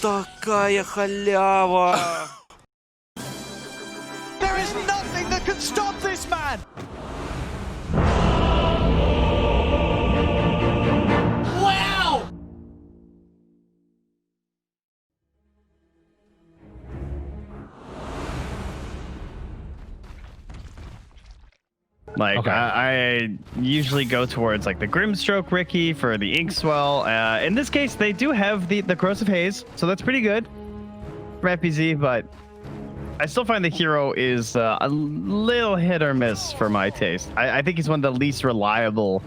Такая халява! There is nothing that can stop this man! Wow! Like, I usually go towards like the Grimstroke Riki for the Inkswell. In this case, they do have the Corrosive Haze, so that's pretty good from FPZ, but I still find the hero is a little hit or miss for my taste. I think he's one of the least reliable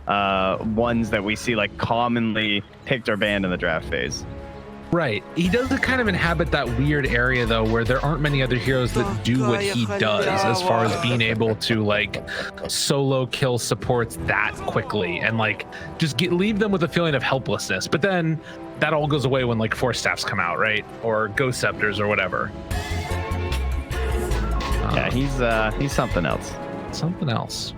ones that we see like commonly picked or banned in the draft phase. Right. He does kind of inhabit that weird area though, where there aren't many other heroes that do what he does as far as being able to like solo kill supports that quickly and like just leave them with a feeling of helplessness. But then that all goes away when like Force Staffs come out, right? Or Ghost Scepters or whatever. Yeah, he's something else. Something else.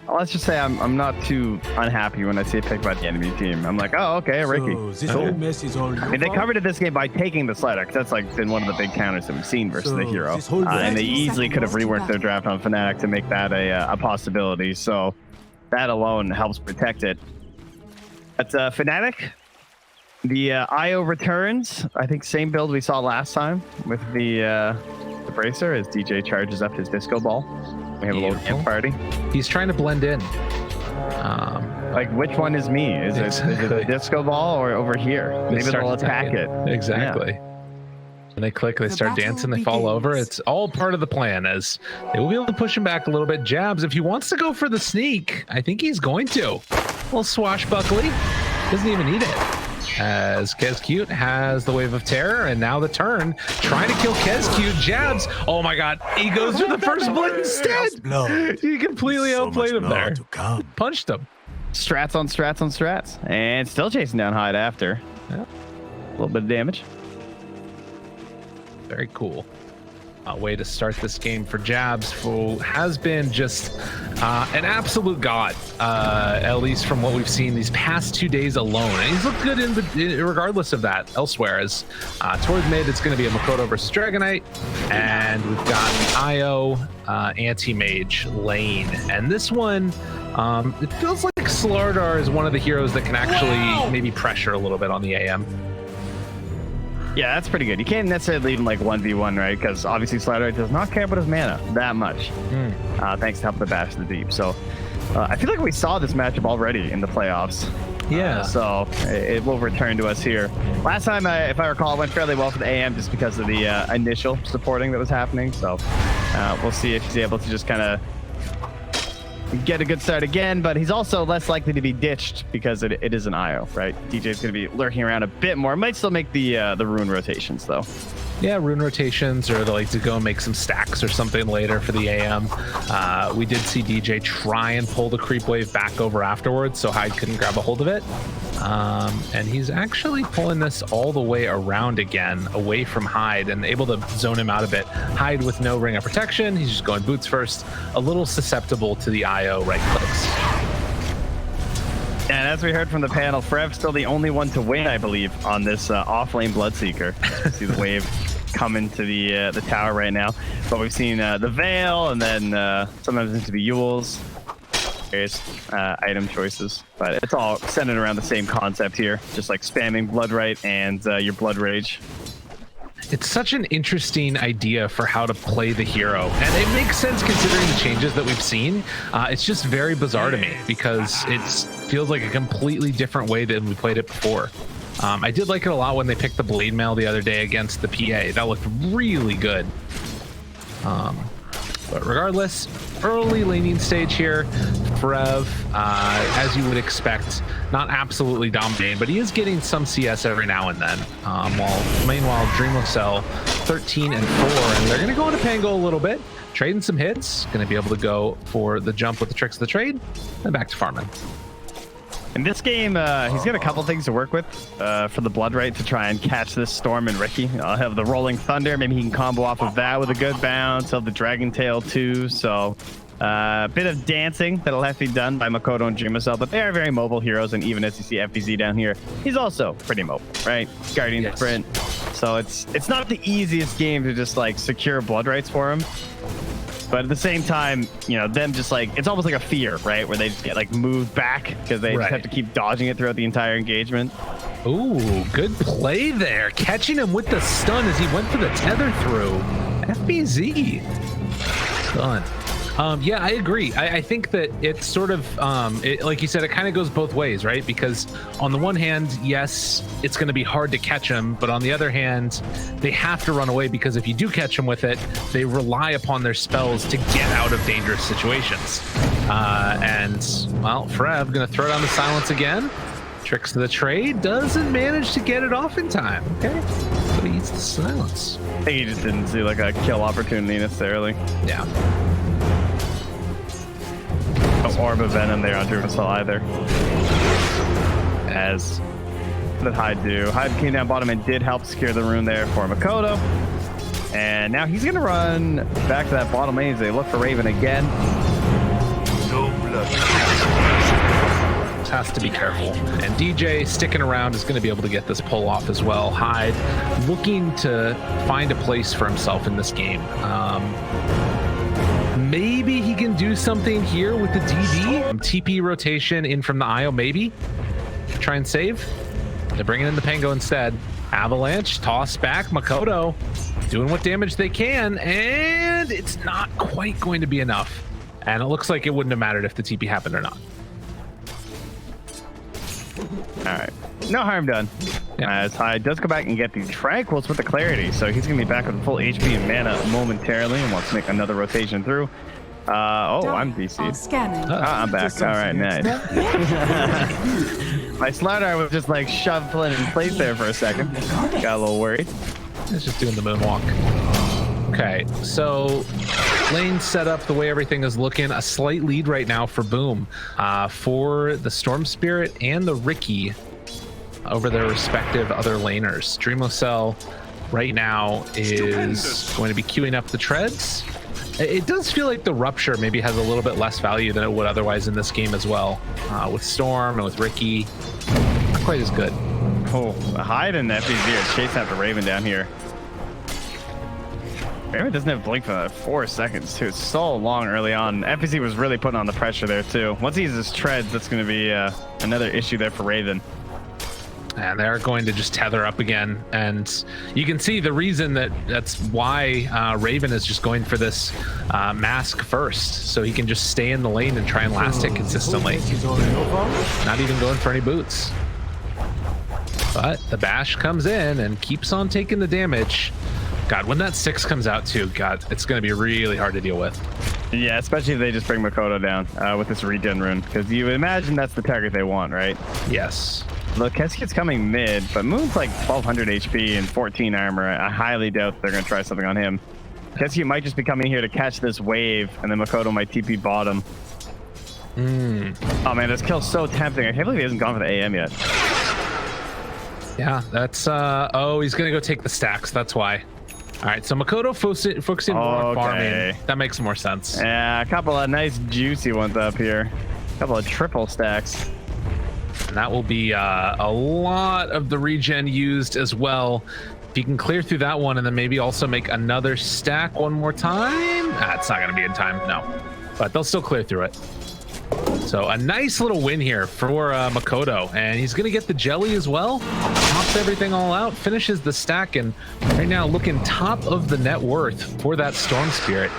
Let's just say I'm not too unhappy when I see a pick by the enemy team. I'm like, oh, okay, Riki. Cool. I mean, they covered it this game by taking the slider, because that's like been one of the big counters that we've seen versus the hero. And they easily could have reworked their draft on Fnatic to make that a possibility. So that alone helps protect it. But Fnatic, the IO returns. I think same build we saw last time with the bracer as DJ charges up his disco ball. We have a little camp party. He's trying to blend in. Like, which one is me? Is it the disco ball or over here? Maybe they'll attack it. Exactly. Yeah. When they click, they start dancing, they fall over. It's all part of the plan, as they will be able to push him back a little bit. Jabs, if he wants to go for the sneak, I think he's going to. A little swashbuckly. Doesn't even need it. As KezCute has the Wave of Terror, and now the turn, trying to kill KezCute. Jabs, oh my god, he goes for the first blood instead. He completely outplayed him there. Punched him. Strats on strats on strats, and still chasing down Hyde after. Yeah. A little bit of damage. Very cool. Way to start this game for Jabs, who has been just an absolute god, at least from what we've seen these past 2 days alone. And he's looked good regardless of that elsewhere. As towards mid, it's going to be a Makoto versus Dragonite, and we've got the IO Anti-Mage lane. And this one, it feels like Slardar is one of the heroes that can actually maybe pressure a little bit on the AM. Yeah, that's pretty good. You can't necessarily leave him like 1v1, right? Because obviously Slider does not care about his mana that much. Thanks to help the bash the deep. So I feel like we saw this matchup already in the playoffs. Yeah. So it will return to us here. Last time, if I recall, it went fairly well for the AM just because of the initial supporting that was happening. So we'll see if he's able to just kind of get a good start again, but he's also less likely to be ditched because it is an IO, right? DJ's going to be lurking around a bit more. Might still make the rune rotations though. Yeah, rune rotations, or they like to go make some stacks or something later for the AM. We did see DJ try and pull the creep wave back over afterwards, so Hyde couldn't grab a hold of it. And he's actually pulling this all the way around again, away from Hyde, and able to zone him out a bit. Hyde with no ring of protection, he's just going boots first, a little susceptible to the IO right clicks. And as we heard from the panel, Frev still the only one to win, I believe, on this off-lane Bloodseeker. See the wave coming to the tower right now. But we've seen the Veil, and then sometimes into the Yules. Various item choices. But it's all centered around the same concept here. Just like spamming Bloodright and your Blood Rage. It's such an interesting idea for how to play the hero, and it makes sense considering the changes that we've seen. It's just very bizarre to me because it feels like a completely different way than we played it before. I did like it a lot when they picked the Blade Mail the other day against the PA. That looked really good. But regardless, early laning stage here. Frev, as you would expect, not absolutely dominating, but he is getting some CS every now and then. Meanwhile, Dreamocel 13 and 4, and they're going to go into Pango a little bit, trading some hits. Going to be able to go for the jump with the tricks of the trade, and back to farming. In this game, he's got a couple things to work with for the Bloodright to try and catch this Storm and Riki. I'll have the Rolling Thunder. Maybe he can combo off of that with a good bounce. He'll have the Dragon Tail too. So Bit of dancing that'll have to be done by Makoto and Dreamocel, but they are very mobile heroes, and even as you see FBZ down here, he's also pretty mobile, right? Guardian sprint. So it's not the easiest game to just like secure blood rights for him. But at the same time, you know, them just like, it's almost like a fear, right? Where they just get like moved back because they just have to keep dodging it throughout the entire engagement. Ooh, good play there. Catching him with the stun as he went for the tether through. FBZ. Done. Yeah, I agree. I think that it's sort of, like you said, it kind of goes both ways, right? Because on the one hand, yes, it's going to be hard to catch them, but on the other hand, they have to run away because if you do catch them with it, they rely upon their spells to get out of dangerous situations. And, well, Frev going to throw down the silence again. Tricks to the trade, doesn't manage to get it off in time. Okay, but he eats the silence. I think he just didn't see like a kill opportunity necessarily. Yeah. No orb of venom there on Dreamocel either. As what did Hyde do? Hyde came down bottom and did help secure the rune there for Makoto. And now he's gonna run back to that bottom lane as they look for Raven again. No blood. Has to be careful. And DJ sticking around is going to be able to get this pull off as well. Hyde looking to find a place for himself in this game. Maybe he can do something here with the DD. TP rotation in from the IO, maybe. Try and save. They're bringing in the Pango instead. Avalanche, toss back. Makoto doing what damage they can, and it's not quite going to be enough. And it looks like it wouldn't have mattered if the TP happened or not. All right, no harm done. As Hyde does go back and get the Tranquils with the clarity, so he's gonna be back with full HP and mana momentarily, and wants to make another rotation through. I'm DC'd. I'm back. All right, nice. My Slardar was just like shuffling in place there for a second. Got a little worried. It's just doing the moonwalk. Okay, so lane set up the way everything is looking. A slight lead right now for Boom for the Storm Spirit and the Riki over their respective other laners. Dreamocel right now is going to be queuing up the treads. It does feel like the Rupture maybe has a little bit less value than it would otherwise in this game as well. With Storm and with Riki, not quite as good. Oh, Hyde and FBZ are chasing after Raven down here. Raven doesn't have blink for 4 seconds too. It's so long early on. FBZ was really putting on the pressure there too. Once he uses treads, that's going to be another issue there for Raven. And they're going to just tether up again. And you can see the reason that's why Raven is just going for this mask first. So he can just stay in the lane and try and last it consistently. Not even going for any boots. But the bash comes in and keeps on taking the damage. God, when that 6 comes out too, God, it's going to be really hard to deal with. Yeah, especially if they just bring Makoto down with this regen rune. Because you imagine that's the target they want, right? Yes. Look, Keskit's coming mid, but Moon's like 1200 HP and 14 armor. I highly doubt they're going to try something on him. Keskit might just be coming here to catch this wave, and then Makoto might TP bottom. Oh man, this kill's so tempting. I can't believe he hasn't gone for the AM yet. Yeah, that's... oh, he's going to go take the stacks. That's why. All right, so Makoto focusing more on farming. That makes more sense. Yeah, a couple of nice juicy ones up here. A couple of triple stacks. And that will be a lot of the regen used as well. If you can clear through that one and then maybe also make another stack one more time. It's not going to be in time, no. But they'll still clear through it. So a nice little win here for Makoto. And he's going to get the jelly as well. Pops everything all out, finishes the stack, and right now looking top of the net worth for that Storm Spirit.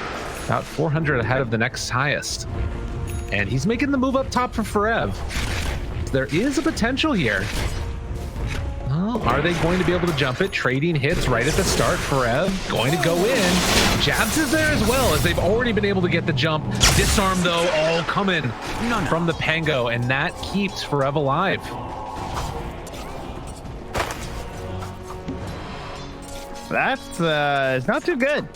About 400 ahead of the next highest. And he's making the move up top for Forev. There is a potential here. Oh, are they going to be able to jump it? Trading hits right at the start. Forev going to go in. Jabs is there as well, as they've already been able to get the jump. Disarm, though, all coming from the Pango, and that keeps Forev alive. That's it's not too good.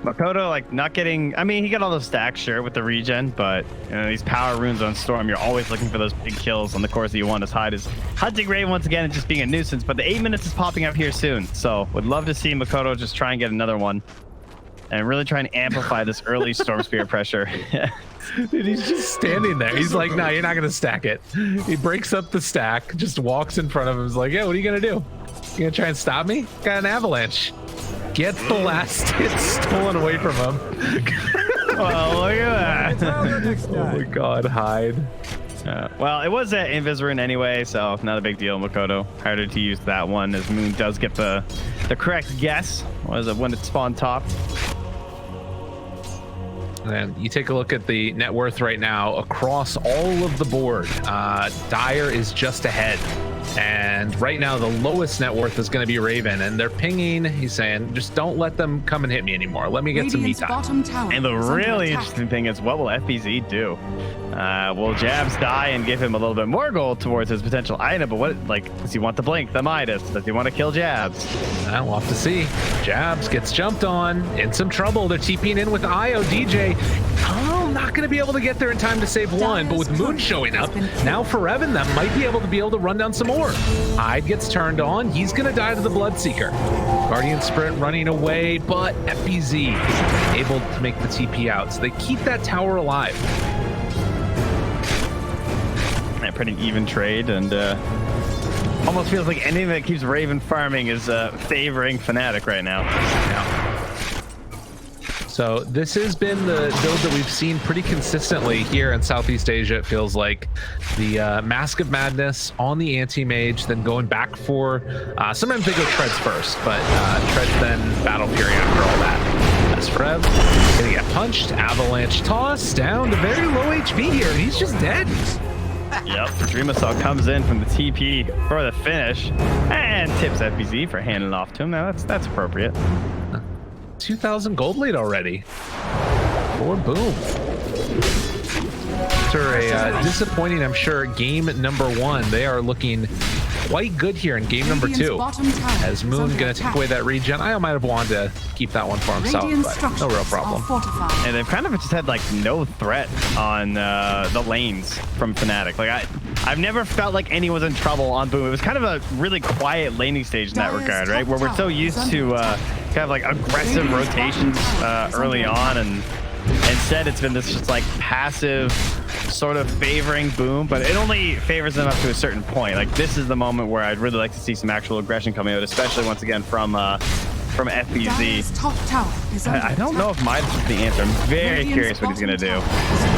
Makoto, like, not getting... I mean, he got all those stacks, sure, with the regen, but, you know, these power runes on Storm, you're always looking for those big kills on the course that you want. As Hyde is hunting Raven once again and just being a nuisance, but the 8 minutes is popping up here soon, so would love to see Makoto just try and get another one. and really try and amplify this early Storm Spirit pressure. Dude, he's just standing there. He's like, no, you're not gonna stack it. He breaks up the stack, just walks in front of him. He's like, yeah, what are you gonna do? You gonna try and stop me? Got an avalanche. Gets the last hit stolen away from him. Oh, look at that. Oh my god, hide. Well, it was an Invis rune anyway, so not a big deal. Makoto harder to use that one, as Moon does get the correct guess. Was it when it spawned top? And you take a look at the net worth right now across all of the board. Dire is just ahead. And right now, the lowest net worth is going to be Raven. And they're pinging. He's saying, just don't let them come and hit me anymore. Let me get some me time. And the really interesting thing is, what will FBZ do? Will Jabs die and give him a little bit more gold towards his potential item? But what, like, does he want the blink, the Midas? Does he want to kill Jabs? We'll have to see. Jabs gets jumped on, in some trouble. They're TPing in with IO DJ. Oh, not going to be able to get there in time to save one, but with Moon showing up, now Forevan that might be able to run down some more. Hyde gets turned on. He's going to die to the Bloodseeker. Guardian Sprint running away, but FBZ able to make the TP out. So they keep that tower alive. Yeah, pretty even trade, and almost feels like anything that keeps Raven farming is favoring Fnatic right now. Yeah. So this has been the build that we've seen pretty consistently here in Southeast Asia. It feels like the Mask of Madness on the Anti-Mage, then going back for, sometimes they go Treads first, but Treads then Battle Fury after all that. As Frev gonna get punched, Avalanche toss down to very low HP here, and he's just dead. Yep, Dreamocel comes in from the TP for the finish and tips FBZ for handing it off to him. Now that's appropriate. 2,000 gold lead already for Boom. After a disappointing, I'm sure, game number 1, they are looking quite good here in game number 2. As Moon gonna take away that regen. I might have wanted to keep that one for himself, but no real problem. And they've kind of just had like no threat on the lanes from Fnatic. Like I've never felt like anyone's in trouble on Boom. It was kind of a really quiet laning stage in that regard, right? Where we're so used to kind of like aggressive rotations early on, and instead it's been this just like passive sort of favoring Boom, but it only favors them up to a certain point. Like this is the moment where I'd really like to see some actual aggression coming out, especially once again from FBZ. I don't know if Midas is the answer. I'm very curious what he's going to do.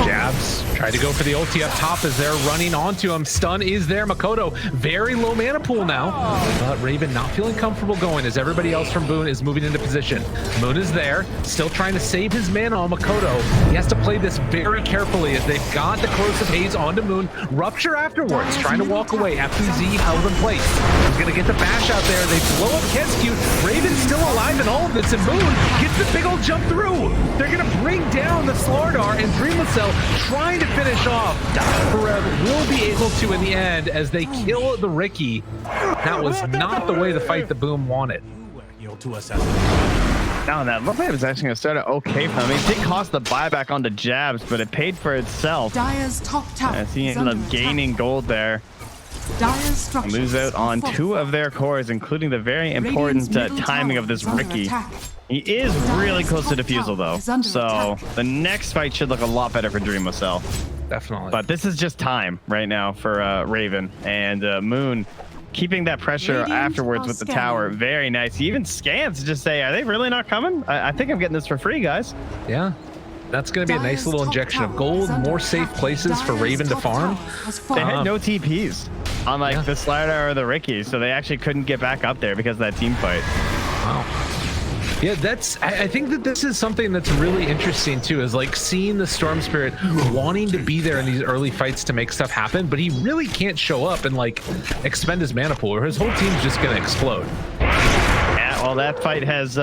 Jabs tried to go for the ulti up top as they're running onto him. Stun is there. Makoto, very low mana pool now. But Raven not feeling comfortable going as everybody else from Boone is moving into position. Moon is there, still trying to save his mana on Makoto. He has to play this very carefully as they've got the Corrosive Haze onto Moon. Rupture afterwards, trying to walk away. FBZ held in place. He's going to get the bash out there. They blow up Kescute. Raven's still alive in all of this, and Moon gets the big old jump through. They're gonna bring down the Slardar, and Dreamocel trying to finish off. Forev will be able to in the end as they kill the Riki. That was not the way to fight the Boom wanted. Now that looks like it was actually going to start out okay for him. It did cost the buyback on the Jabs, but it paid for itself. Dire's top tower As he ended up gaining gold there. Lose out on 2 of their cores, including the very important timing of this Riki. He is really close to defusal though, so the next fight should look a lot better for Dreamocel. Definitely. But this is just time right now for Raven, and Moon keeping that pressure afterwards with the tower. Very nice. He even scans to just say, are they really not coming? I think I'm getting this for free, guys. Yeah. That's going to be a nice little injection of gold, more safe places for Raven to farm. They had no TPs on like the Slardar or the Riki, so they actually couldn't get back up there because of that team fight. Wow. Yeah, I think that this is something that's really interesting too, is like seeing the Storm Spirit wanting to be there in these early fights to make stuff happen, but he really can't show up and like expend his mana pool or his whole team's just going to explode. Yeah, well, that fight has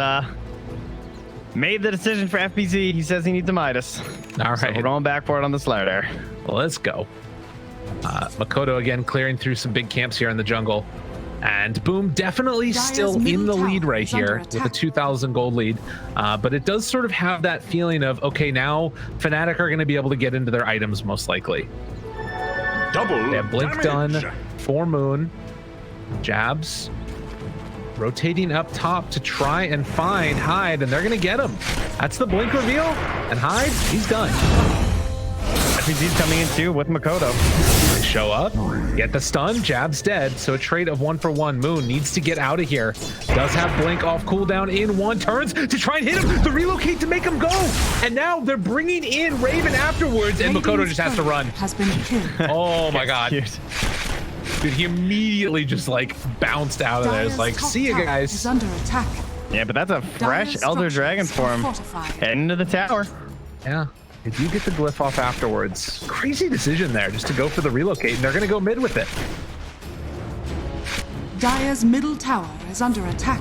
made the decision for FBZ. He says he needs a Midas. All right. So we're going back for it on the Slardar. Well, let's go. Makoto again clearing through some big camps here in the jungle. And Boom definitely still in the lead right here with a 2,000 gold lead. But it does sort of have that feeling of, okay, now Fnatic are going to be able to get into their items most likely. Double they have Blink damage. done for Moon. Jabs rotating up top to try and find Hyde, and they're gonna get him. That's the blink reveal, and Hyde, he's done. FPZ's coming in too with Makoto. They show up, get the stun, Jab's dead, so a trade of 1-for-1. Moon needs to get out of here. Does have blink off cooldown in 1, turns to try and hit him, the relocate to make him go, and now they're bringing in Raven afterwards, and Makoto just has to run. Has been killed. Oh my god. Dude, he immediately just like bounced out of there. It's like, see you guys. Is under attack. Yeah, but that's a fresh Dire's Elder Dragon structures are form fortified. heading into the tower. Yeah. If you get the glyph off afterwards, crazy decision there just to go for the relocate, and they're going to go mid with it. Dire's middle tower is under attack.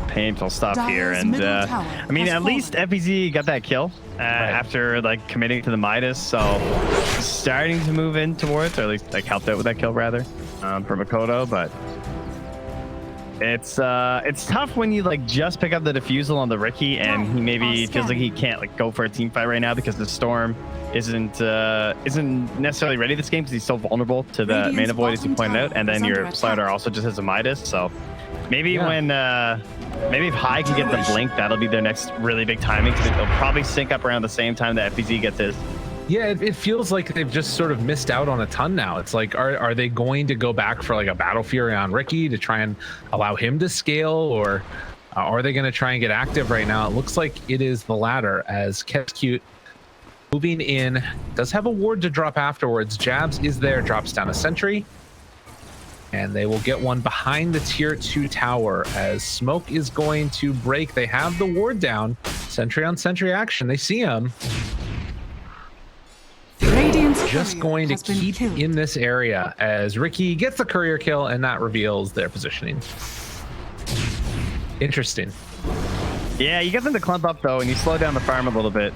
Painful stuff Dire's here, and middle tower I mean, has at least FPZ got that kill after like committing to the Midas, so starting to move in towards, or at least like helped out with that kill rather, for Makoto. But it's tough when you like just pick up the defusal on the Riki, and he maybe feels like he can't like go for a team fight right now because the Storm isn't necessarily ready this game because he's so vulnerable to the mana void, as you pointed out, and then your Slider also just has a Midas, so maybe when maybe if High can get the blink, that'll be their next really big timing, because they'll probably sync up around the same time that FPZ gets his. Yeah, it feels like they've just sort of missed out on a ton now. It's like, are they going to go back for like a Battle Fury on Riki to try and allow him to scale, or are they going to try and get active right now? It looks like it is the latter, as Cute moving in, does have a ward to drop afterwards. Jabs is there, drops down a sentry, and they will get one behind the tier 2 tower as smoke is going to break. They have the ward down, sentry on sentry action. They see him. Radiant's Just going to keep in this area as Riki gets the courier kill, and that reveals their positioning. Interesting. Yeah, you get them to clump up though, and you slow down the farm a little bit.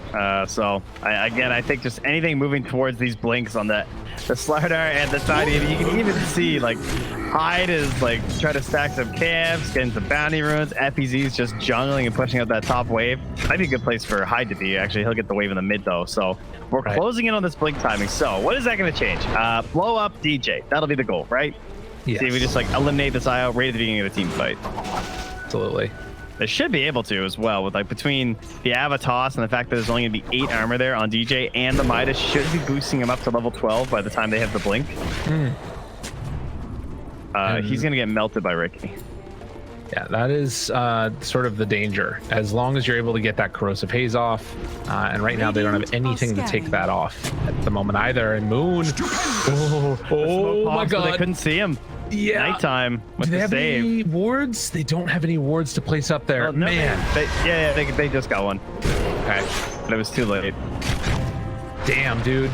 So I think just anything moving towards these blinks on the Slardar and the side, you can even see like Hyde is like trying to stack some camps, getting some bounty runes. FPZ's just jungling and pushing out that top wave. Might be a good place for Hyde to be. Actually, he'll get the wave in the mid though. So we're closing in on this blink timing. So what is that going to change? Blow up DJ. That'll be the goal, right? Yes. See if we just like eliminate this IO right at the beginning of the team fight. Absolutely. They should be able to as well, with like between the Avatos and the fact that there's only going to be 8 armor there on DJ, and the Midas should be boosting him up to level 12 by the time they have the blink. He's going to get melted by Riki. Yeah, that is sort of the danger. As long as you're able to get that corrosive haze off, and right now they don't have anything to take that off at the moment either. And Moon, oh my god, they couldn't see him. Yeah, nighttime with do they the have save. any wards? They don't have any wards to place up there. Well, no, man, they just got one. Okay, but it was too late. Damn, dude.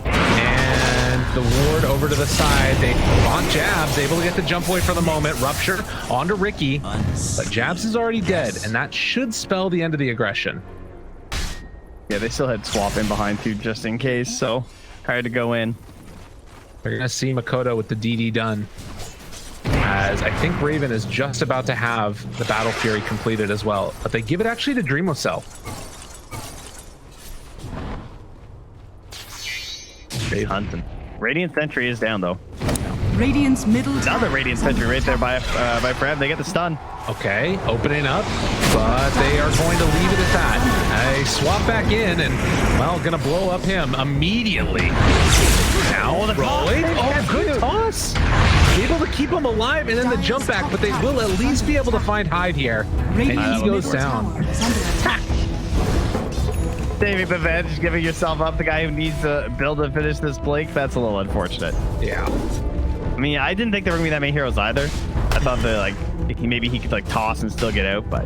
And the ward over to the side. They want Jabs, able to get the jump away for the moment. Rupture onto Riki, but Jabs is already dead, and that should spell the end of the aggression. Yeah, they still had swap in behind too, just in case. So hard to go in. They're gonna see Makoto with the DD done, as I think Raven is just about to have the Battle Fury completed as well, but they give it actually to Dreamocel. Hunting. Radiant Sentry is down though. Radiant's middle Another Radiant Sentry right there by Fred. They get the stun. Okay, opening up, but they are going to leave it at that. They swap back in, and well, gonna blow up him immediately. Now rolling. Oh, good toss. Able to keep him alive, and then the jump back, but they will at least be able to find Hyde here. And he goes down. Saving the bench, giving yourself up, the guy who needs to build and finish this blink. That's a little unfortunate. Yeah. I mean, I didn't think there were gonna be that many heroes either. I thought that like maybe he could like toss and still get out, but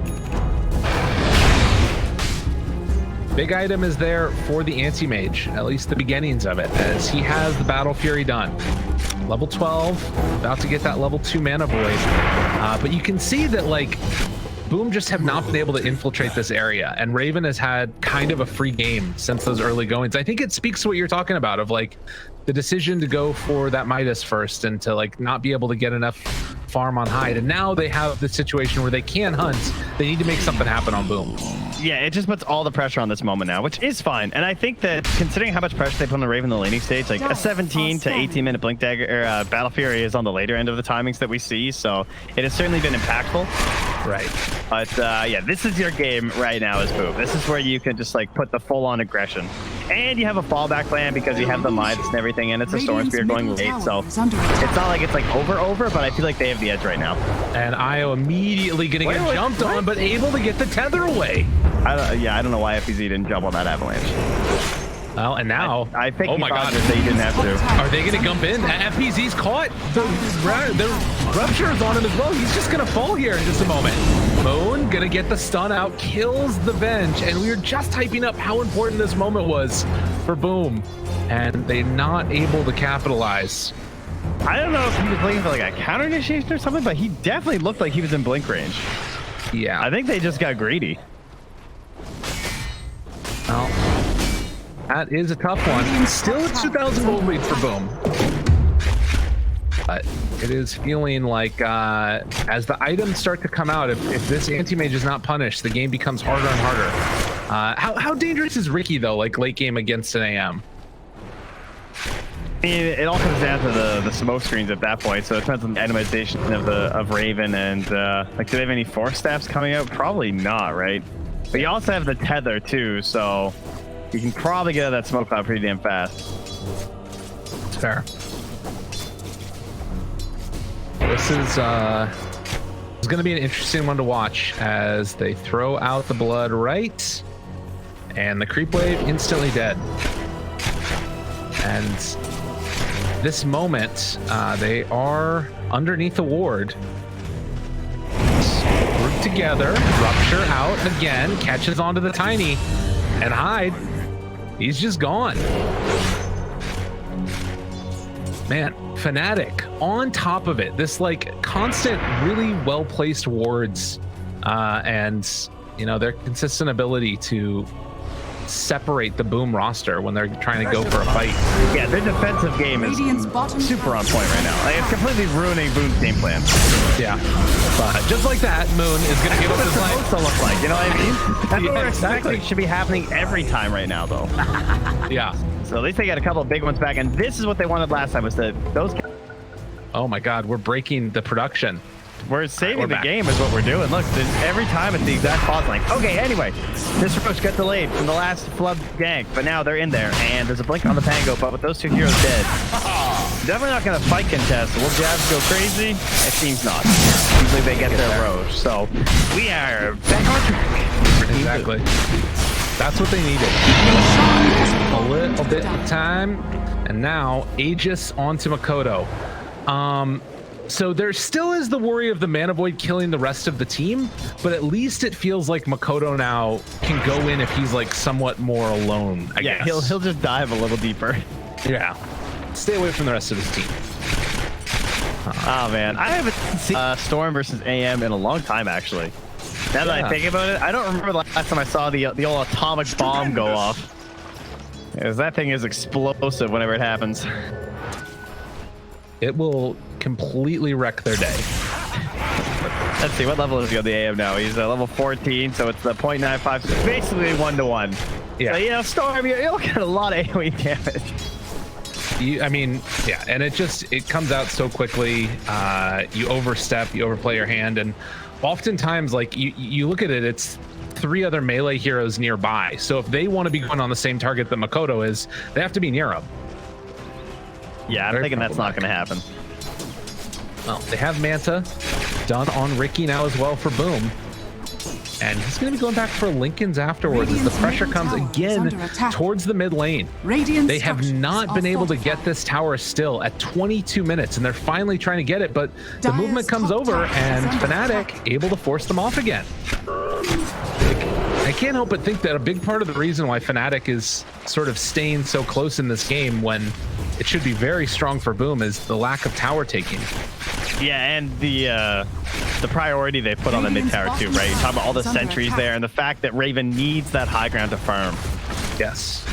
big item is there for the Anti-Mage, at least the beginnings of it, as he has the Battle Fury done. Level 12, about to get that level 2 mana void. But you can see that like Boom just have not been able to infiltrate this area, and Raven has had kind of a free game since those early goings. I think it speaks to what you're talking about of like the decision to go for that Midas first and to like not be able to get enough farm on Hyde, and now they have the situation where they can hunt. They need to make something happen on Boom. Yeah, it just puts all the pressure on this moment now, which is fine. And I think that considering how much pressure they put on the Raven in the laning stage, like a 17 to 18 minute Blink Dagger or Battle Fury is on the later end of the timings that we see, so it has certainly been impactful. Right. But yeah, this is your game right now as Boom. This is where you can just like put the full on aggression. And you have a fallback plan because you have the Midas and everything, and it's a Storm Spear going late, so it's not like it's like over, but I feel like they have the edge right now. And Io immediately gonna get jumped on, but able to get the tether away. I don't know why FPZ didn't jump on that avalanche. Well, and now, I think oh my god, that he didn't have to. Are they gonna jump in? FPZ's caught. The rupture is on him as well. He's just gonna fall here in just a moment. Moon gonna get the stun out, kills the Venge, and we were just hyping up how important this moment was for Boom, and they're not able to capitalize. I don't know if he was looking for like a counter initiation or something, but he definitely looked like he was in blink range. Yeah, I think they just got greedy. Well, that is a tough one. Still a 2,000 gold lead for Boom. But it is feeling like as the items start to come out, if this Anti-Mage is not punished, the game becomes harder and harder. How dangerous is Riki, though, like late game against an AM? I mean, it all comes down to the smoke screens at that point, so it depends on the itemization of Raven, and like, do they have any force staffs coming out? Probably not, right? But you also have the tether too, so you can probably get out of that smoke cloud pretty damn fast. It's fair. This is going to be an interesting one to watch as they throw out the blood right, and the creep wave instantly dead. And this moment, they are underneath the ward. Group together, rupture out again, catches onto the Tiny, and Hyde, he's just gone. Man, Fnatic on top of it. This like constant, really well-placed wards, and you know, their consistent ability to separate the Boom roster when they're trying to go for a fight. Yeah, their defensive game is super on point right now. Like, it's completely ruining Boom's game plan. Yeah, but just like that, Moon is going to give up his life. What's it supposed to look like? You know what I mean? That's what we're expecting. Should be happening every time right now, though. Yeah. So at least they got a couple of big ones back, and this is what they wanted last time, was that those. Oh my God, we're breaking the production. We're saving the game is what we're doing. Look, every time it's the exact pause length. Okay, anyway, this rush got delayed from the last flood gank, but now they're in there, and there's a blink on the Pango, but with those two heroes dead, definitely not going to fight contest. Will Jabs go crazy? It seems not. Usually they get their Roche, so we are back on track. Exactly. That's what they needed. A little bit of time, and now Aegis onto Makoto. So there still is the worry of the Mana Void killing the rest of the team, but at least it feels like Makoto now can go in if he's like somewhat more alone, I guess. He'll just dive a little deeper. Yeah. Stay away from the rest of his team. Oh man, I haven't seen Storm versus AM in a long time, actually. Now that I think about it, I don't remember the last time I saw the old atomic bomb go off. Because that thing is explosive whenever it happens. It will completely wreck their day. Let's see, what level is he on the AM now? He's level 14, so it's the 0.95, so basically 1-to-1. Yeah. So, you know, Storm, you're looking at a lot of AoE damage. I mean, yeah, and it comes out so quickly. You overstep, you overplay your hand, and oftentimes, like, you look at it, it's 3 other melee heroes nearby. So if they want to be going on the same target that Makoto is, they have to be near him. Yeah, I'm thinking that's not going to happen. Well, they have Manta done on Riki now as well for Boom. And he's going to be going back for Linken's afterwards as the pressure comes again towards the mid lane. They have not been able to get this tower still at 22 minutes, and they're finally trying to get it, but the movement comes over, and Fnatic able to force them off again. I can't help but think that a big part of the reason why Fnatic is sort of staying so close in this game when it should be very strong for Boom is the lack of tower taking. Yeah, and the priority they put on the mid tower too, right? You talk about all the sentries there and the fact that Raven needs that high ground to farm. Yes.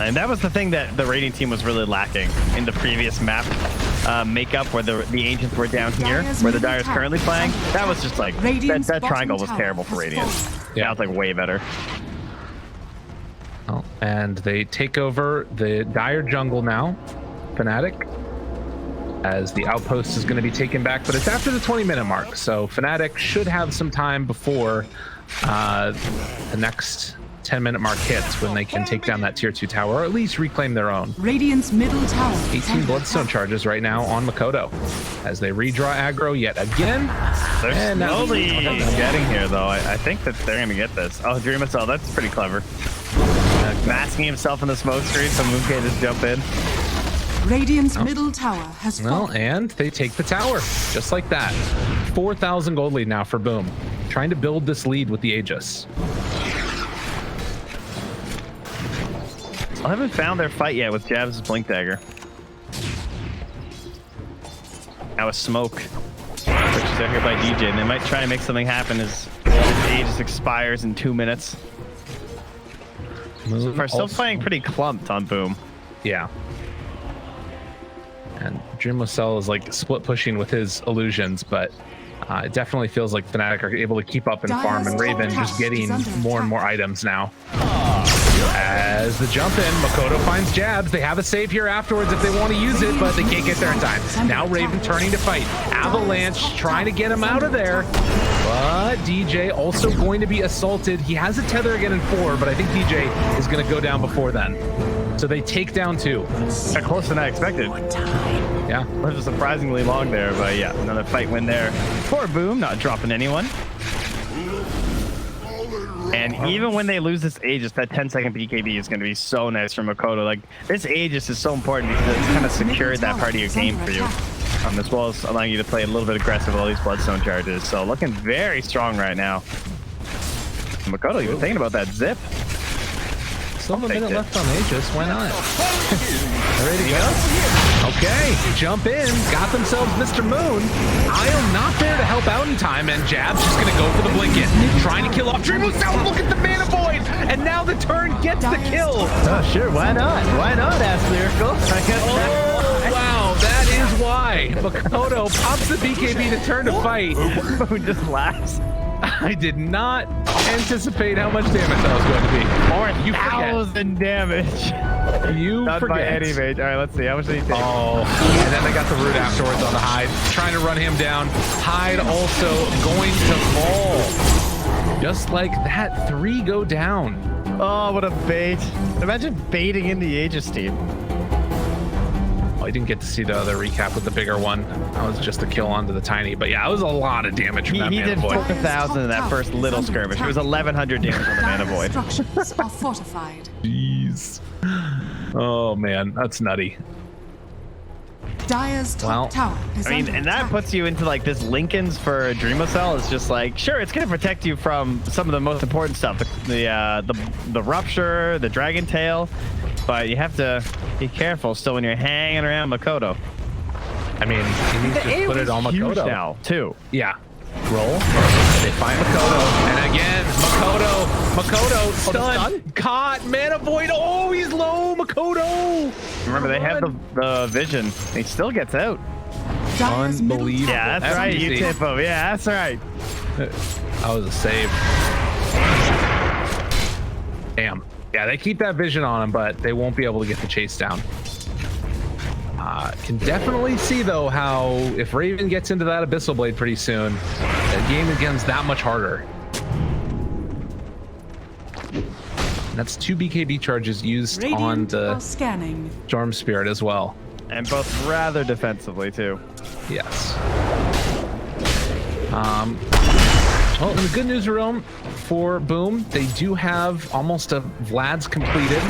And that was the thing that the raiding team was really lacking in the previous map makeup, where the Ancients were down here, where the Dire is currently playing. That was just like, that triangle was terrible for Radiant. Now it's like way better. Oh, and they take over the dire jungle now, Fnatic, as the outpost is going to be taken back, but it's after the 20-minute mark, so Fnatic should have some time before the next 10-minute mark hits when they can take down that tier 2 tower, or at least reclaim their own. Radiant's middle tower. 18 bloodstone charges right now on Makoto as they redraw aggro yet again. They're slowly getting here, though. I think that they're going to get this. Oh, Dreamocel, that's pretty clever. Masking himself in the smoke screen so Moon can just jump in. Radiant's middle tower has Well, fallen. and they take the tower, just like that. 4,000 gold lead now for Boom. Trying to build this lead with the Aegis. I haven't found their fight yet with Jabs' Blink Dagger. Now a smoke. Which is out here by DJ, and they might try and make something happen as Aegis expires in 2 minutes. So far, still playing pretty clumped on Boom. Yeah. And Dreamocel is like split pushing with his illusions, but it definitely feels like Fnatic are able to keep up and farm, and Raven just getting more and more items now. As the jump in, Makoto finds Jabs. They have a save here afterwards if they want to use it, but they can't get there in time. Now Raven turning to fight. Avalanche trying to get him out of there. But DJ also going to be assaulted. He has a tether again in 4, but I think DJ is going to go down before then. So they take down 2. Closer than I expected. Yeah. It was surprisingly long there, but yeah, another fight win there for Boom, not dropping anyone. And even when they lose this Aegis, that 10-second BKB is going to be so nice for Makoto. Like, this Aegis is so important because it's kind of secured that part of your game for you. As well as allowing you to play a little bit aggressive with all these bloodstone charges. So looking very strong right now. Makoto, you've been thinking about that zip. Still have a minute left on Aegis. Why not? Ready to go? Okay, jump in. Got themselves Mr. Moon. Isle not there to help out in time, and Jab's just going to go for the blink in. Trying to kill off Dreamocel. Look at the mana void! And now the turn gets the kill. Oh, sure. Why not? Why not, Ask Lyrical? I guess Oh, wow. That is why. Makoto pops the BKB to turn to fight. Moon just laughs. I did not anticipate how much damage that was going to be. 4,000 damage. You Not forget. by Anti-Mage. All right, let's see. How much did he take? Oh, and then they got the root afterwards on the Hyde. Trying to run him down. Hyde also going to fall. Just like that, 3 go down. Oh, what a bait. Imagine baiting in the Aegis team. I didn't get to see the other recap with the bigger one. That was just a kill onto the tiny. But yeah, it was a lot of damage from that He mana did void. 4,000 in that first little skirmish. It was 1,100 damage on the mana void. Structures are fortified. Jeez. Oh man, that's nutty. Dire's top tower is I mean, under and that attack. puts you into like this Lincoln's for Dreamocel. It's just like, sure, it's gonna protect you from some of the most important stuff, the rupture, the dragon tail, but you have to be careful still when you're hanging around Makoto. I mean, he needs to put it on Huge Makoto now too. Yeah. Roll. They find Makoto. And again, Makoto stun. Caught. Mana void. Oh, he's low. Makoto. Remember, they have the vision. He still gets out. Dire's middle Unbelievable. tower Yeah, that's is right. under You easy. tip him. Yeah, that's right. That was a save. Damn. Yeah, they keep that vision on him, but they won't be able to get the chase down. Can definitely see, though, how if Raven gets into that Abyssal Blade pretty soon, that game becomes that much harder. And that's 2 BKB charges used on Radiant the are scanning. Storm Spirit as well. And both rather defensively too. Yes. Well, in the good news room for Boom, they do have almost a Vlad's completed.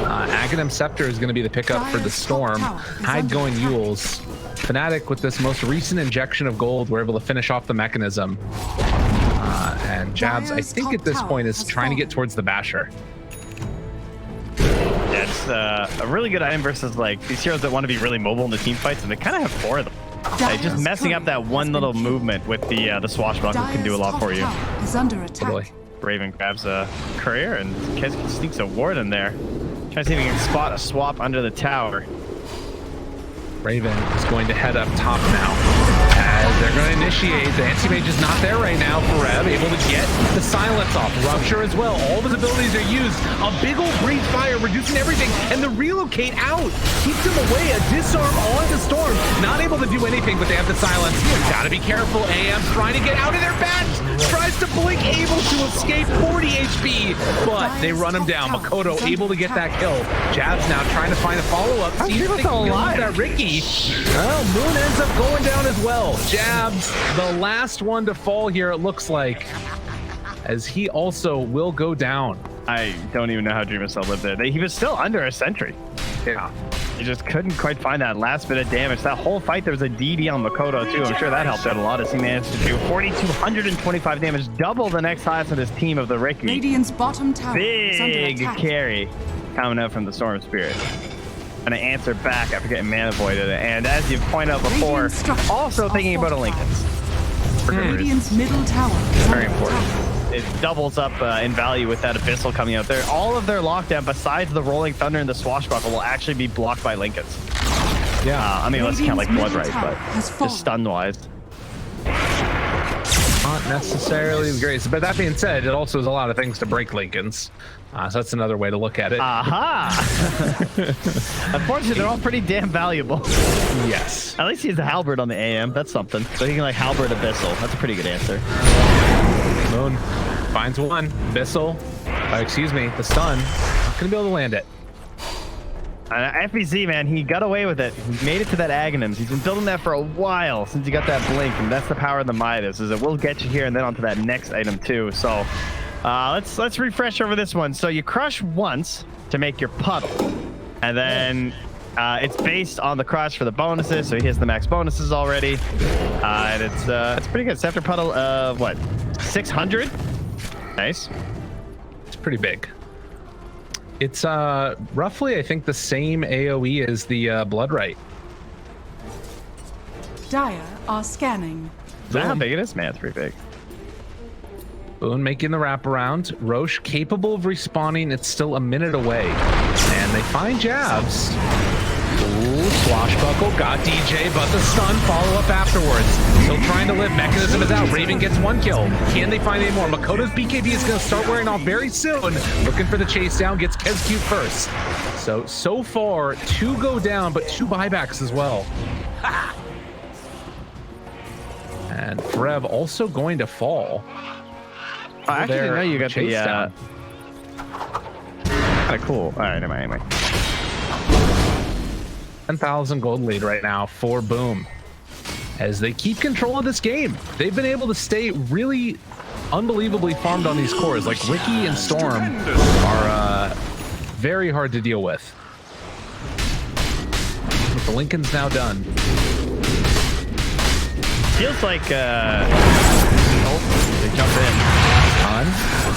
Aghanim Scepter is going to be the pickup for the Storm. Hyde going Yules. Fnatic, with this most recent injection of gold, were able to finish off the mechanism. And Jabs, I think at this point, is trying to get towards the Basher. That's a really good item versus like these heroes that want to be really mobile in the team fights, and they kind of have 4 of them. Like, just messing up that one little movement with the swashbuckler can do a lot for you. Is under attack. Totally. Raven grabs a courier and sneaks a ward in there. Trying to see if he can spot a swap under the tower. Raven is going to head up top now. As They're going to initiate. The Anti-Mage is not there right now. Forev able to get the silence off. Rupture as well. All of his abilities are used. A big old breeze fire, reducing everything. And the relocate out keeps him away. A disarm on the Storm. Not able to do anything, but they have the silence. Gotta be careful. AM trying to get out of their bat. Tries to blink, able to escape. 40 HP, but they run him down. Makoto able to get that kill. Jabs now trying to find a follow-up. Seems like he'll lose that Riki. Well, Moon ends up going down as well. Jabs, the last one to fall here, it looks like, as he also will go down. I don't even know how Dreamocel lived there. He was still under a sentry. Yeah. He just couldn't quite find that last bit of damage. That whole fight, there was a DD on Makoto too. I'm sure that helped out a lot as he managed to do 4,225 damage, double the next highest of this team of the Riki. Radiant's bottom tower is under Big attack. carry coming out from the Storm Spirit. And I answer back after getting mana voided. And as you've pointed out before, also thinking about a Linken's. Radiant's middle tower is Very under important. attack. It doubles up in value with that Abyssal coming out there. All of their lockdown, besides the Rolling Thunder and the Swashbuckle, will actually be blocked by Linken's. Yeah. I mean, let's count like Radiant's Blood middle Right, tower but has fallen. just stun-wise. Not necessarily the greatest, but that being said, it also is a lot of things to break Linken's. So that's another way to look at it. Aha! Unfortunately, they're all pretty damn valuable. Yes. At least he has a halberd on the AM. That's something. So he can like halberd Abyssal. That's a pretty good answer. Moon finds one. Abyssal. Excuse me. The stun. Not going to be able to land it. FBZ, man, he got away with it. He made it to that Aghanims. He's been building that for a while since he got that blink, and that's the power of the Midas, is it will get you here and then onto that next item too. So let's refresh over this one. So you crush once to make your puddle, and then it's based on the crush for the bonuses. So he has the max bonuses already, and it's pretty good. Scepter puddle of what, 600? Nice. It's pretty big. It's roughly, I think, the same AoE as the Blood Right. Dire are scanning. Is that how big it is? Man, it's pretty big. Boone making the wraparound. Roche capable of respawning. It's still a minute away. And they find Jabs. Ooh, Swashbuckle. Got DJ, but the stun follow up afterwards. Still trying to live. Mechanism is out. Raven gets one kill. Can they find any more? Makoto's BKB is going to start wearing off very soon. Looking for the chase down. Gets Kezcute first. So far, 2 go down, but 2 buybacks as well. And Frev also going to fall. I actually didn't know you got the chase down. kind of cool. All right, anyway. 10,000 gold lead right now for Boom. As they keep control of this game, they've been able to stay really unbelievably farmed on these cores. Like Riki and Storm are very hard to deal with. But the Linken's now done. Feels like they jump in.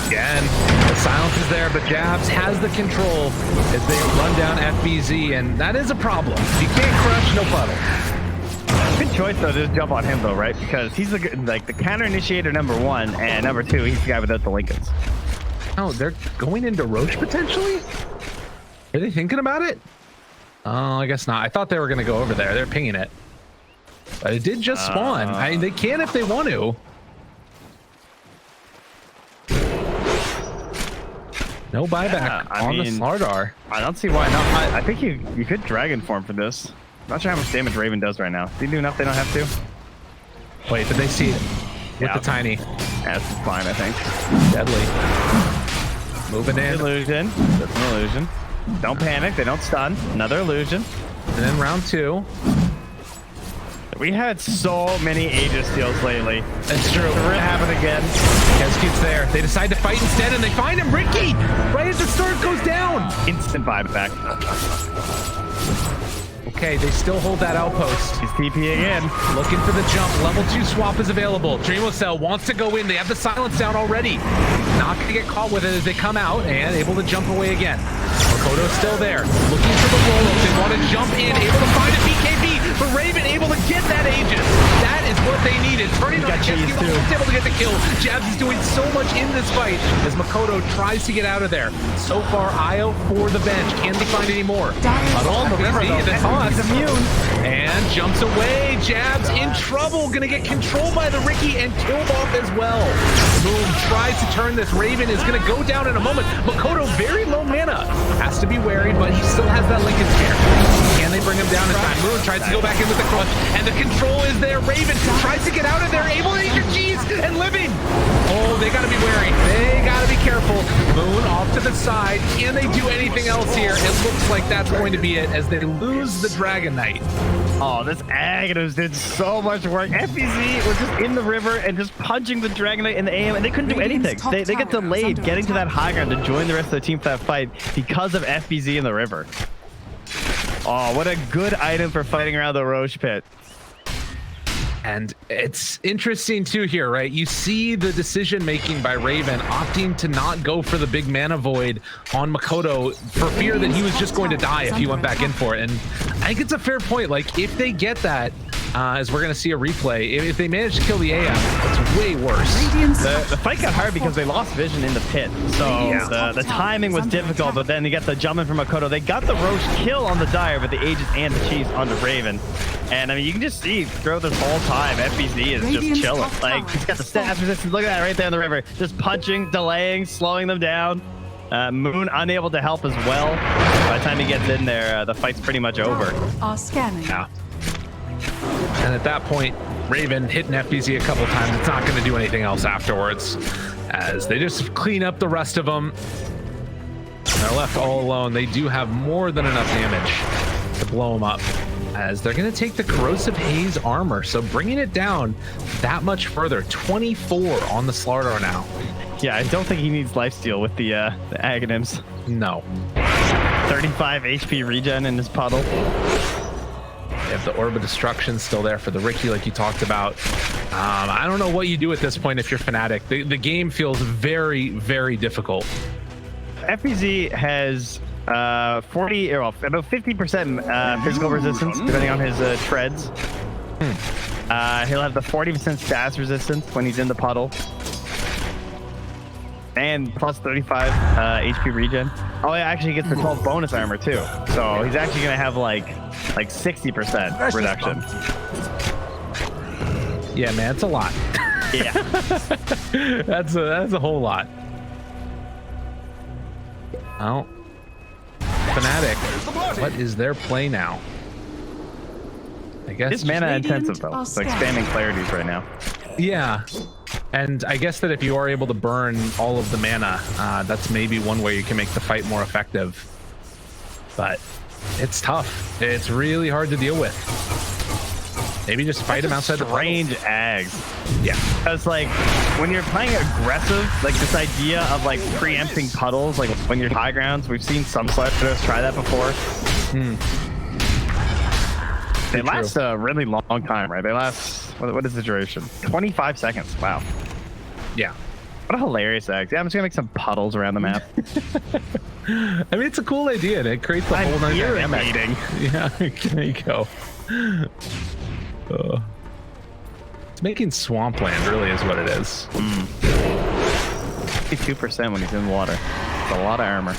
Again, the silence is there, but Jabs has the control as they run down FBZ, and that is a problem. If you can't crush, no puddle. Good choice though to just jump on him though, right? Because he's the counter initiator #1, and #2, he's the guy without the Linken's. Oh, they're going into Roche potentially? Are they thinking about it? Oh, I guess not. I thought they were going to go over there. They're pinging it. But it did just spawn. I mean, they can if they want to. No buyback on the Slardar. I don't see why not. I think you could Dragon Form for this. Not sure how much damage Raven does right now. Do you do enough they don't have to? Wait, did they see it? With the tiny. That's fine, I think. Deadly. Moving in. Illusion. That's an illusion. Don't panic. They don't stun. Another illusion. And then round 2. We had so many Aegis steals lately. That's true. It's gonna happen again. Kezcute's there. They decide to fight instead, and they find him. Riki! Right as the start goes down. Instant buyback. Okay, they still hold that outpost. He's TPing in. Looking for the jump. Level 2 swap is available. Dreamocel wants to go in. They have the silence down already. Not going to get caught with it as they come out and able to jump away again. Makoto's still there. Looking for the roll-up. They want to jump in. Able to find a BKB. but Raven able to get that Aegis. That is what they needed. Turning on Cheese too. Able to get the kill. Jabs is doing so much in this fight as Makoto tries to get out of there. So far, Io for the bench. Can they find any more? But on the river, the toss. He's immune. And jumps away. Jabs in trouble. Gonna get controlled by the Riki and killed off as well. Boom tries to turn this. Raven is gonna go down in a moment. Makoto very low mana. Has to be wary, but he still has that Lincoln Spear. Can they bring him down in time? Moon tries to go back in with the clutch, and the control is there. Raven tries to get out of there, able to eat your cheese and living. Oh, they gotta be wary. They gotta be careful. Moon off to the side. Can they do anything else here? It looks like that's going to be it as they lose the Dragon Knight. Oh, this Aghanim did so much work. FBZ was just in the river and just punching the Dragon Knight in the AM, and they couldn't do anything. They get delayed getting to that high ground to join the rest of the team for that fight because of FBZ in the river. Oh, what a good item for fighting around the Roche pit. And it's interesting too here, right? You see the decision making by Raven opting to not go for the big mana void on Makoto for fear that he was just going to die if he went back in for it. And I think it's a fair point. Like, if they get that, as we're going to see a replay, if they manage to kill the AM, it's way worse. The fight got hard because they lost vision in the pit. So the timing was difficult, but then you get the jump in from Makoto. They got the Roche kill on the Dire with the Aegis and the Chiefs on the Raven. And I mean, you can just see throughout this whole time, FBZ is just chilling. Like, he's got the stats resistance. Look at that right there in the river. Just punching, delaying, slowing them down. Moon unable to help as well. By the time he gets in there, the fight's pretty much over. Scanning. Yeah. And at that point, Raven hitting FBZ a couple times. It's not going to do anything else afterwards, as they just clean up the rest of them. They're left all alone. They do have more than enough damage to blow them up, as they're going to take the Corrosive Haze armor. So bringing it down that much further. 24 on the Slardar now. Yeah, I don't think he needs lifesteal with the Aghanims. No. 35 HP regen in his puddle. They have the Orb of Destruction still there for the Riki, like you talked about. I don't know what you do at this point if you're Fnatic. The game feels very, very difficult. FBZ has about 50% physical resistance, depending on his treads. He'll have the 40% status resistance when he's in the puddle. And plus 35 HP regen. Oh, yeah, actually he gets the 12 bonus armor too. So he's actually gonna have like 60% reduction. Yeah, man, it's a lot. Yeah. that's a whole lot. Well, Fnatic, what is their play now? I guess it's mana intensive though. It's like spamming clarities right now. Yeah. And I guess that if you are able to burn all of the mana, that's maybe one way you can make the fight more effective. But it's tough. It's really hard to deal with. Maybe just fight him outside the range Ags. Yeah. Because like when you're playing aggressive, like this idea of like preempting puddles, like when you're high grounds, we've seen some Sledgerunners try that before. They last a really long time, right? They last, what is the duration? 25 seconds. Wow. Yeah. What a hilarious act. Yeah, I'm just gonna make some puddles around the map. I mean, it's a cool idea, and it creates a whole nother dynamic. Yeah, there you go. It's making swampland, really, is what it is. 52% when he's in water. It's a lot of armor.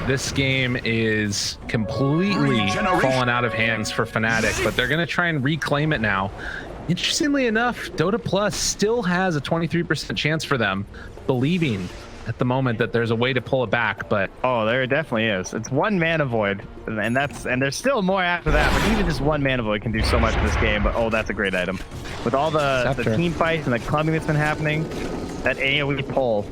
This game is completely fallen out of hands for Fnatic, but they're going to try and reclaim it now. Interestingly enough, Dota Plus still has a 23% chance for them, believing at the moment that there's a way to pull it back, but oh, there definitely is. It's one mana void, and there's still more after that, but even just one mana void can do so much in this game. But oh, that's a great item. With all the team fights and the clubbing that's been happening, that AoE pull.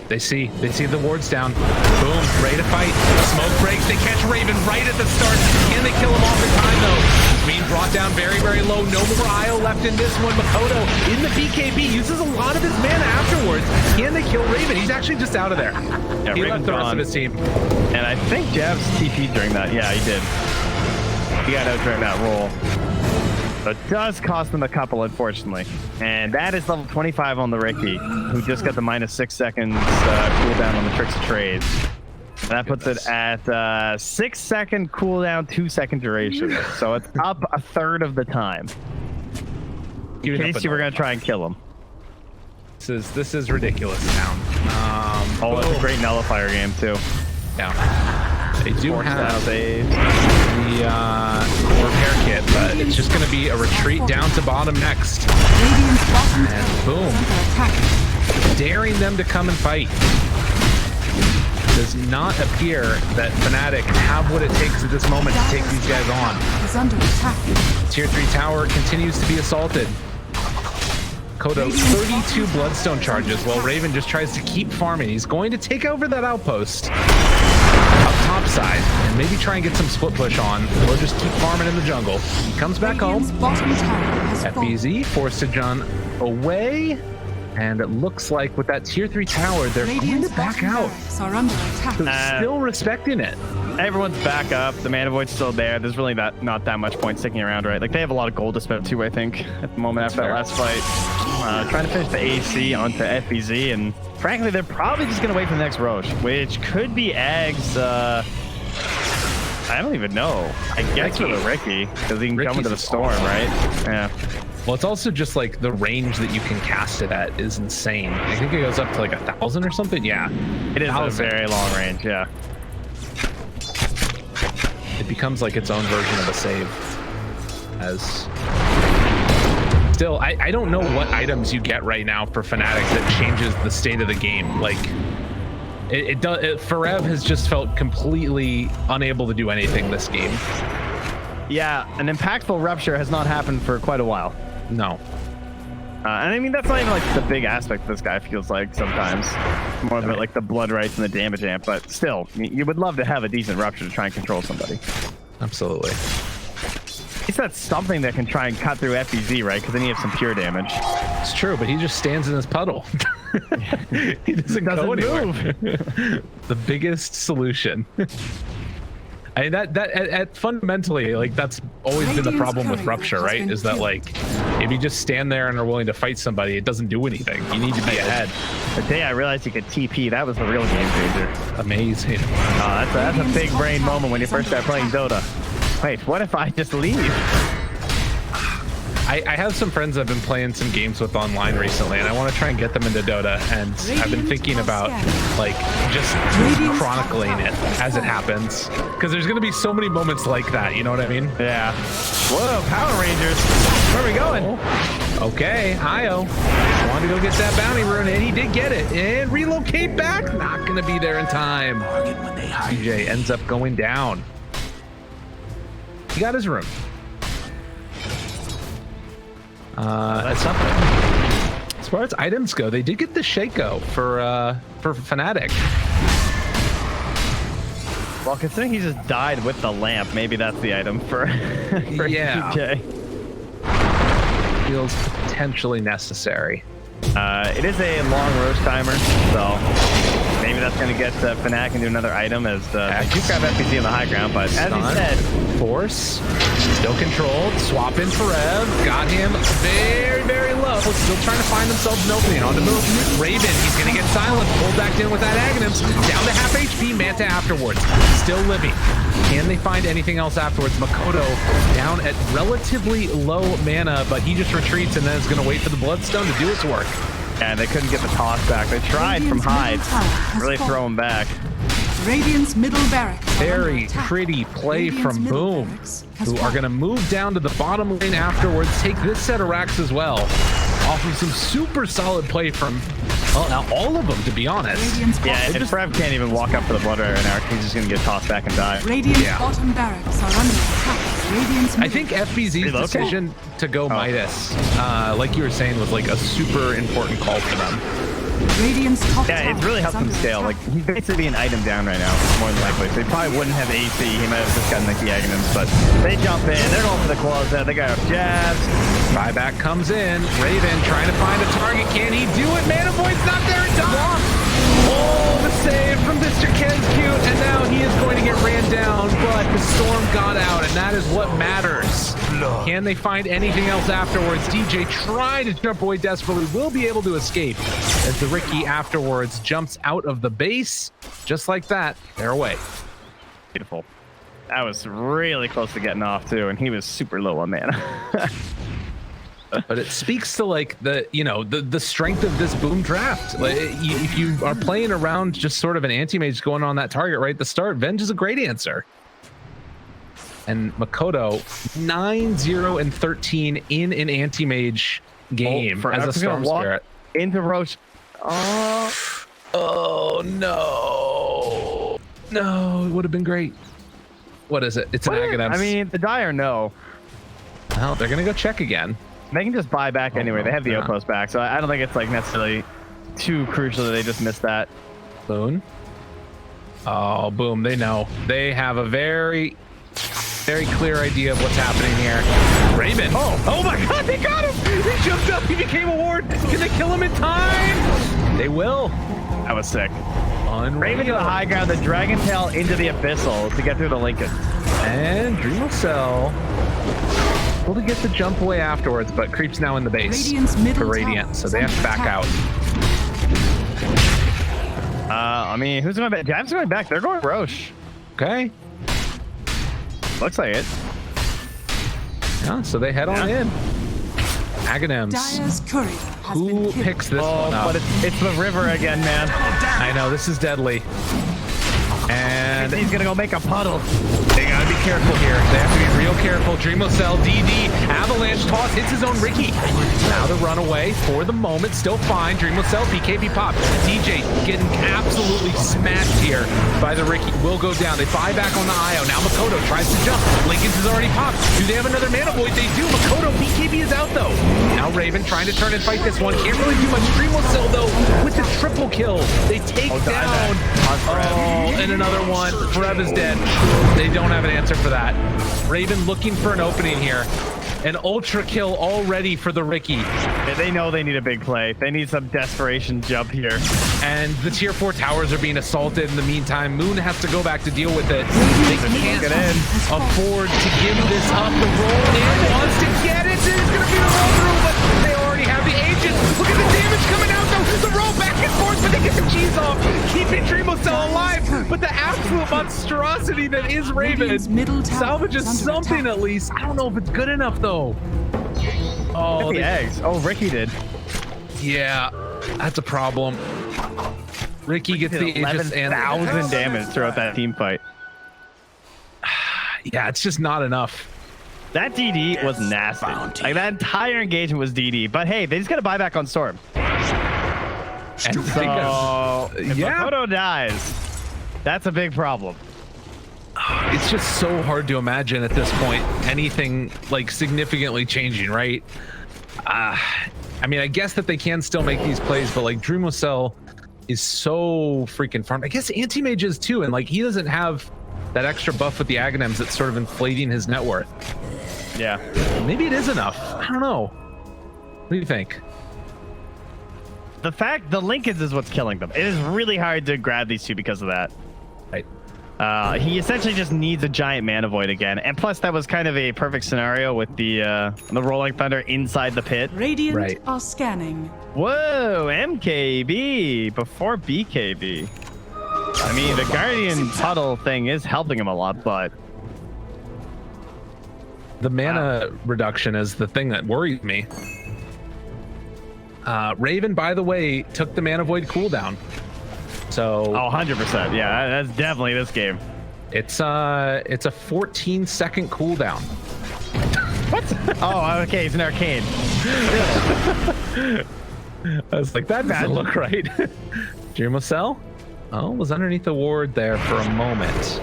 They see the wards down. Boom, ready to fight. Smoke breaks. They catch Raven right at the start. Can they kill him off in time though? Being brought down very, very low. No more IO left in this one. Makoto in the BKB uses a lot of his mana afterwards. Can they kill Raven? He's actually just out of there. Yeah, he left the rest of his team. And I think Jabs TP'd during that. Yeah, he did. He got out during that roll. So it does cost them a couple, unfortunately. And that is level 25 on the Riki, who just got the -6 seconds cooldown on the Tricks of Trades. That puts it at 6-second cooldown, 2-second duration. So it's up a third of the time. In case you were gonna try and kill him. This is ridiculous now. Oh, it's a great nullifier game too. Yeah. They do have the repair kit, but it's just going to be a retreat down to bottom next. Radiant's bottom And tower boom. is under attack. Daring them to come and fight. Does not appear that Fnatic have what it takes at this moment to take these guys on. Is under attack. Tier 3 tower continues to be assaulted. Kodo 32 bloodstone charges while Raven just tries to keep farming. He's going to take over that outpost up top side and maybe try and get some split push on, or just keep farming in the jungle. He comes back home. Radiant's bottom tower has fallen. FBZ forced to John away, and it looks like with that tier 3 tower, they're going Radiant's to back bottom out. barracks are under attack. Still respecting it. Everyone's back up. The mana void's still there. There's really not that much point sticking around, right? Like they have a lot of gold to spend too, I think, at the moment after that last fight. Trying to finish the AC onto FBZ, and frankly, they're probably just gonna wait for the next Roche, which could be Ag's. I don't even know. I guess for the Riki, because he can come into the storm, right? Yeah. Well, it's also just like the range that you can cast it at is insane. I think it goes up to like 1,000 or something. Yeah, It is a very long range. Yeah. it becomes like its own version of a save. As still, I don't know what items you get right now for Fnatic that changes the state of the game. Like it does. Forev has just felt completely unable to do anything this game. Yeah, an impactful rupture has not happened for quite a while. No. And I mean, that's not even like the big aspect this guy feels like sometimes. More of it like the blood rights and the damage amp, but still, you would love to have a decent rupture to try and control somebody. Absolutely. At least that's something that can try and cut through FBZ, right? Because then you have some pure damage. It's true, but he just stands in his puddle. He doesn't go anywhere. move. The biggest solution. I mean, that fundamentally, like, that's always been the problem with Rupture, right? Is that, like, if you just stand there and are willing to fight somebody, it doesn't do anything. You need to be ahead. The day I realized you could TP, that was the real game changer. Amazing. That's a big brain moment when you first start playing Dota. Wait, what if I just leave? I have some friends I've been playing some games with online recently, and I want to try and get them into Dota, and I've been thinking about, like, just chronicling it as it happens, because there's going to be so many moments like that, you know what I mean? Yeah. Whoa, Power Rangers. Where are we going? Okay, Io. Just wanted to go get that bounty rune, and he did get it. And relocate back. Not going to be there in time. DJ ends up going down. He got his rune. That's something. As far as items go, they did get the Shaco for Fnatic. Well, considering he just died with the lamp, maybe that's the item for Yeah. DJ. Feels potentially necessary. It is a long roast timer, so maybe that's going to get Fnatic into another item as they do grab FPC on the high ground, but as he said, Force, still controlled, swap in Forev, got him very, very low, still trying to find themselves an opening on the move. Raven, he's going to get silent, pulled back in with that Aghanims, down to half HP, Manta afterwards, still living. Can they find anything else afterwards? Makoto down at relatively low mana, but he just retreats and then is going to wait for the Bloodstone to do its work. and they couldn't get the toss back. They tried from Hyde, really throw him back. Radiant's middle barracks. Very pretty play from Boom, who are going to move down to the bottom lane afterwards, take this set of racks as well, off of some super solid play from all of them, to be honest. Yeah, and Frev can't even walk up for the Blood Rider right now. He's just going to get tossed back and die. Radiant's bottom barracks are under attack. Radiant's I think FBZ's decision to go Midas, like you were saying, was like a super important call for them. Radiant's top it really helps him scale. Like, he's basically an item down right now, more than likely. So he probably wouldn't have AC. He might have just gotten the Aghanims, but they jump in. They're going for the closeout. They got jabs. Buyback comes in. Raven trying to find a target. Can he do it? Mana Void's not there in time. Oh, the save from Mr. Kenzcute, and now he is going to get ran down, but the storm got out, and that is what matters. Can they find anything else afterwards? DJ trying to jump away desperately, will be able to escape. as the Riki afterwards jumps out of the base. Just like that, they're away. Beautiful. That was really close to getting off too, and he was super low on mana. But it speaks to like the strength of this boom draft. Like if you are playing around just sort of an anti-mage going on that target right at the start, Venge is a great answer. And Makoto 9-0-13 in an anti-mage game as a Storm Spirit. Into Roche. Oh no. No, it would have been great. What is it? It's an Aghanim. I mean, the Dire no. Well, they're gonna go check again. They can just buy back anyway. No, they have the outpost back, so I don't think it's like necessarily too crucial that they just missed that. Boom. Oh, Boom. They know. They have a very clear idea of what's happening here. Raven. Oh my God, they got him. He jumped up. He became a ward. Can they kill him in time? They will. That was sick. Unreal. Raven to the high ground, the Dragon Tail into the Abyssal to get through the Lincoln. And Dreamocel able to get the jump away afterwards, but creeps now in the base for Radiant, so they have to back out. I mean, who's going back? Jab's going back. They're going Roche. Okay. Looks like it. Yeah, so they head on in. Aghanims. Who picks this one up? But it's the river again, man. I know, this is deadly. And he's gonna go make a puddle. They gotta be careful here. They have to be real careful. Dreamocel, DD, avalanche toss, hits his own Riki. Now the runaway for the moment, still fine. Dreamocel, BKB pop. DJ getting absolutely smashed here by the Riki. Will go down. They buy back on the IO. Now Makoto tries to jump. Lincoln's has already popped. Do they have another mana void? They do. Makoto, BKB is out though. Now Raven trying to turn and fight this one. Can't really do much. Dreamocel though with the triple kill. They take down. And another one. Forev is dead. They don't have an answer for that. Raven looking for an opening here. An ultra kill already for the Riki. Yeah, they know they need a big play. They need some desperation jump here. And the tier 4 towers are being assaulted in the meantime. Moon has to go back to deal with it. They can't afford to give this up. The roll in wants to get it. There's going to be the roll through, but they already have the agent. Look at the damage coming out though. The roll back and forth, but they get the cheese off. Keeping Dreamocel alive, but the absolute monstrosity that is Raven salvages something at least. I don't know if it's good enough though. Oh, the eggs. Oh, Riki did. Yeah, that's a problem. Riki gets the Aegis and 11,000 damage throughout that team fight. Yeah, it's just not enough. That DD was nasty. Like that entire engagement was DD. But hey, they just got to buy back on Storm. And so, if Makoto dies, that's a big problem. It's just so hard to imagine at this point anything like significantly changing, right? I mean, I guess that they can still make these plays, but like Dreamocel is so freaking farmed. I guess Anti-Mage is too, and like he doesn't have that extra buff with the Aghanims that's sort of inflating his net worth. Yeah. Maybe it is enough. I don't know. What do you think? The Lincolns is what's killing them. It is really hard to grab these two because of that. Right. He essentially just needs a giant mana void again, and plus that was kind of a perfect scenario with the Rolling Thunder inside the pit. Radiant are scanning. Whoa, MKB before BKB. I mean, the Guardian puddle thing is helping him a lot, but the mana reduction is the thing that worries me. Raven, by the way, took the mana void cooldown. So 100%. Yeah, that's definitely this game. It's a 14-second cooldown. What? Oh, okay, it's an arcane. I was like, that doesn't look right. Dreamocel? Oh, was underneath the ward there for a moment.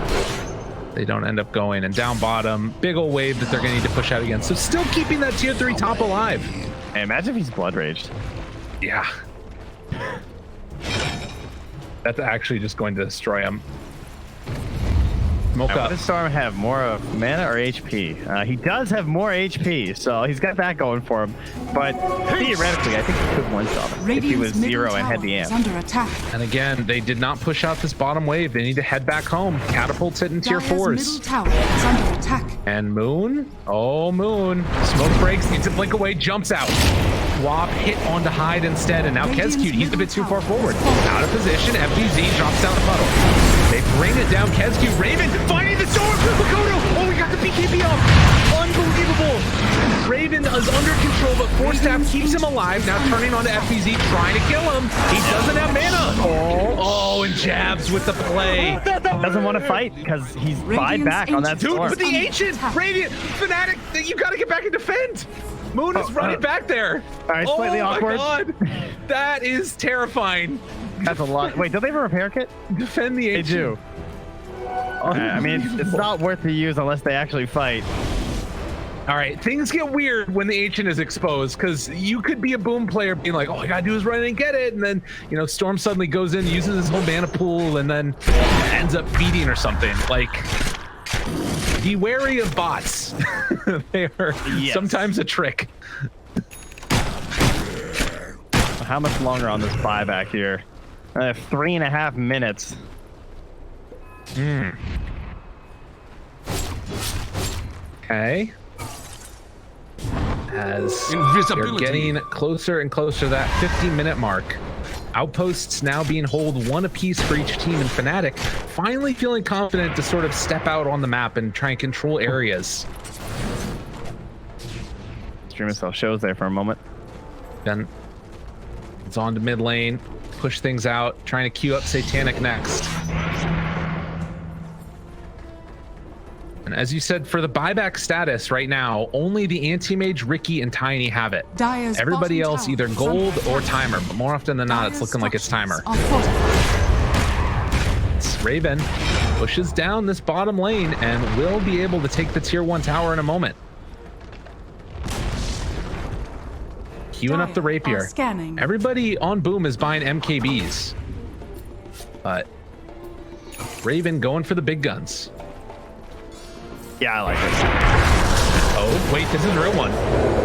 They don't end up going, and down bottom, big ol' wave that they're gonna need to push out again. So still keeping that tier 3 top alive. Hey, imagine if he's blood raged. Yeah. That's actually just going to destroy him. Smoke up. Does Storm have more of mana or HP? He does have more HP, so he's got that going for him. But theoretically, I think he could one-shot him if he was 0 and had the amp. Under attack. And again, they did not push out this bottom wave. They need to head back home. Catapults hitting tier 4s. Middle tower is under attack. And Moon. Oh, Moon. Smoke breaks, needs to blink away, jumps out. swap hit onto Hyde instead, and now Kezcute, he's a bit too far forward. Out of position, FBZ drops down the puddle. They bring it down, Kezcute, Raven finding the storm, Makoto, oh, we got the BKB off, unbelievable. Raven is under control, but Force Staff keeps him alive, now turning on to FBZ, trying to kill him. He doesn't have mana. Oh, and Jabs with the play. Doesn't want to fight because he's 5 back on that Dude, storm. but the Ancient, Radiant, Fnatic, you gotta get back and defend. Moon is running back there. All right, slightly awkward. Oh my god, that is terrifying. That's a lot. Wait, do they have a repair kit? Defend the They Ancient. do. I mean, it's not worth the use unless they actually fight. All right, things get weird when the Ancient is exposed, because you could be a Boom player being like, all I gotta do is run in and get it, and then, you know, Storm suddenly goes in, uses his whole mana pool, and then ends up beating or something. Like, be wary of bots. They are sometimes a trick. How much longer on this buyback here? I have 3.5 minutes. Okay. As they're getting closer and closer to that 50-minute mark. Outposts now being holed 1 apiece for each team, and Fnatic finally feeling confident to sort of step out on the map and try and control areas. Dreamocel shows there for a moment. Then it's on to mid lane, push things out, trying to queue up Satanic next. And as you said, for the buyback status right now, only the Anti-Mage, Riki, and Tiny have it. Dire's Everybody bottom else tower either is gold under or attack. timer, but more often than not, it's looking like it's timer. Are fortified. Raven pushes down this bottom lane and will be able to take the tier 1 tower in a moment. Queuing up the Dire are rapier. scanning. Everybody on Boom is buying MKBs, but Raven going for the big guns. Yeah, I like it. Oh, wait, this is a real one.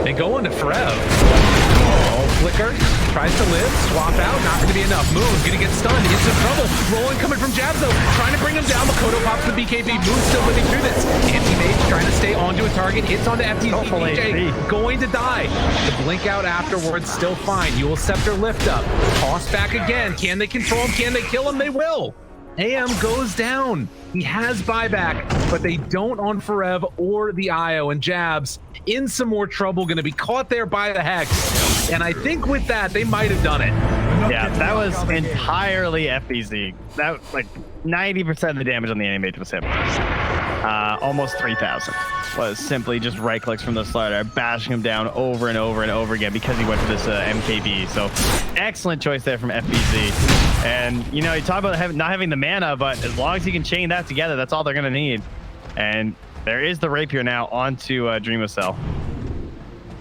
They go into Forev. Oh, Flicker tries to live, swap out, not going to be enough. Moon's going to get stunned, he gets in trouble. Rolling coming from Jabs though, trying to bring him down. Makoto pops the BKB. Moon's still living through this. Anti-Mage trying to stay onto a target, hits onto FTZ. DJ going to die. The blink out afterwards, still fine. You'll Scepter lift up. Toss back again. Can they control him? Can they kill him? They will. AM goes down. He has buyback, but they don't on Forev or the IO, and Jabs in some more trouble, going to be caught there by the Hex. And I think with that, they might have done it. Yeah, that was entirely FBZ. That, like, 90% of the damage on the Anti-Mage was him. Almost 3,000 was simply just right clicks from the slider, bashing him down over and over and over again because he went for this MKB. So excellent choice there from FBZ. And, you know, you talk about not having the mana, but as long as he can chain that together, that's all they're going to need. And there is the rapier now onto Dreamocel.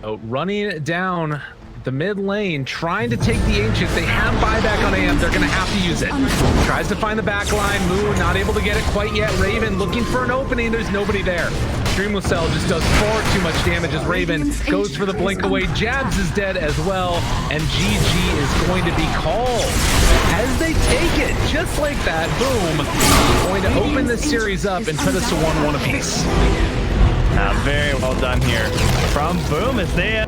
Oh, running down the mid lane, trying to take the Ancient. They have buyback on AM. They're going to have to use it. Tries to find the back line. Moon not able to get it quite yet. Raven looking for an opening. There's nobody there. Dreamocel just does far too much damage as Raven goes for the blink away. Jabs is dead as well, and GG is going to be called. As they take it, just like that, Boom, going to open this series up and put us to 1-1 apiece. Very well done here from Boom as they